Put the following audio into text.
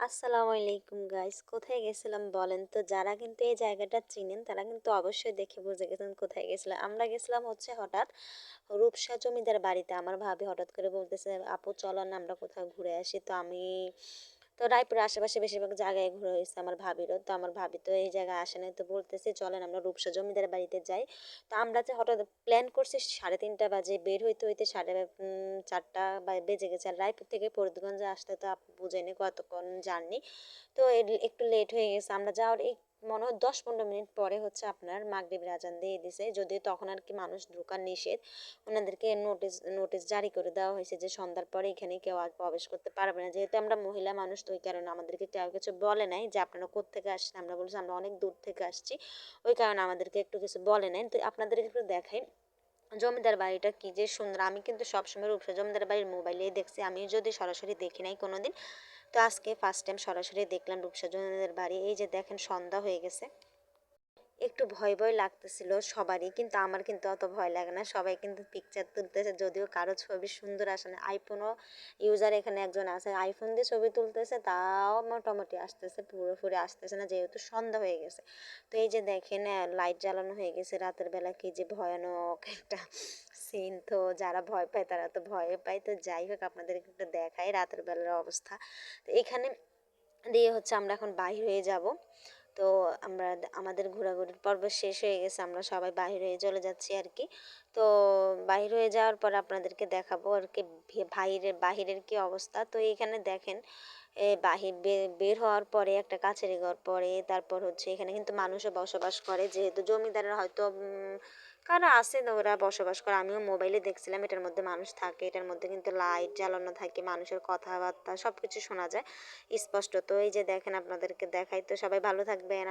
আসসালামু আলাইকুম গাইস, কোথায় গেছিলাম বলেন তো? যারা কিন্তু এই জায়গাটা চিনেন তারা কিন্তু অবশ্যই দেখে বুঝে গেছেন কোথায় গেছিলাম। আমরা গেছিলাম হচ্ছে হঠাৎ রূপসা জমিদার বাড়িতে। আমার ভাবি হঠাৎ করে বলতেছে, আপু চলো না আমরা কোথাও ঘুরে আসি। তো রায়পুরের আশেপাশে বেশিরভাগ জায়গায় ঘুরে হয়েছে আমার ভাবিরও। তো আমার ভাবি তো এই জায়গায় আসে নাই, তো বলতেছে চলেন আমরা রূপসা জমিদার বাড়িতে যাই। তো আমরা যে হঠাৎ প্ল্যান করছি 3:30 বাজে, বের হইতে হইতে 4:30 বেজে গেছে। আর রায়পুর থেকে ফরিদগঞ্জে আসতে তো আপু বুঝেনি কতক্ষণ জার্নি। তো একটু লেট হয়ে গেছে। আমরা যাওয়ার এই মনে হয় 10-15 মিনিট পরে হচ্ছে আপনার মাগরিবের আজান দিয়ে দিছে, যদিও তখন আর কি মানুষ ঢোকা নিষেধ। ওনাদেরকে নোটিশ নোটিশ জারি করে দেওয়া হয়েছে যে সন্ধ্যার পরে এখানে কেউ আর প্রবেশ করতে পারবে না। যেহেতু আমরা মহিলা মানুষ, তো ওই কারণে আমাদেরকে কেউ কিছু বলে নাই যে আপনারা কোত্থেকে আসছেন। আমরা বলছি আমরা অনেক দূর থেকে আসছি, ওই কারণে আমাদেরকে একটু কিছু বলে নাই। তো আপনাদেরকে একটু দেখাই জমিদার বাড়িটা কি যে সুন্দর। আমি কিন্তু সবসময় রূপসা জমিদার বাড়ির মোবাইলেই দেখছি, আমি যদি সরাসরি দেখি নাই কোনোদিন। তো আজকে ফার্স্ট টাইম সরাসরি দেখলাম রূপসা জমিদার বাড়ি। এই যে দেখেন সন্ধ্যা হয়ে গেছে। একটু ভয় ভয় লাগতেছিল সবারই, কিন্তু আমার কিন্তু অত ভয় লাগে না। সবাই কিন্তু পিকচার তুলতেছে, যদিও কারো ছবি সুন্দর আসে না। আইফোনও ইউজার এখানে একজন আছে, আইফোন দিয়ে ছবি তুলতেছে, তাও মোটামুটি আসতেছে, পুরোপুরি আসতেছে না যেহেতু সন্ধ্যা হয়ে গেছে। তো এই যে দেখেন লাইট জ্বালানো হয়ে গেছে রাতের বেলা, কি যে ভয়ানক একটা সিন। তো যারা ভয় পায় তারা তো ভয় পায়। তো যাই হোক, আপনাদেরকে একটু দেখাই রাতের বেলার অবস্থা। তো এখানে দিয়ে হচ্ছে আমরা এখন বাইর হয়ে যাব। তো আমরা আমাদের ঘোরাঘুরির পর্ব শেষ হয়ে গেছে, আমরা সবাই বাহির হয়ে চলে যাচ্ছি আর কি। তো বাহির হয়ে যাওয়ার পর আপনাদেরকে দেখাবো আর কি বাহিরের কি অবস্থা। তো এখানে দেখেন বের হওয়ার পরে একটা কাছের ঘর পরে, তারপর হচ্ছে এখানে কিন্তু মানুষও বসবাস করে, যেহেতু জমিদাররা হয়তো কারা আছে না ওরা বসবাস করে। আমিও মোবাইলে দেখছিলাম এটার মধ্যে মানুষ থাকে, এটার মধ্যে কিন্তু লাইট জ্বালানো থাকে, মানুষের কথাবার্তা সব কিছু শোনা যায় স্পষ্ট। তো এই যে দেখেন আপনাদেরকে দেখাই। তো সবাই ভালো থাকবেন।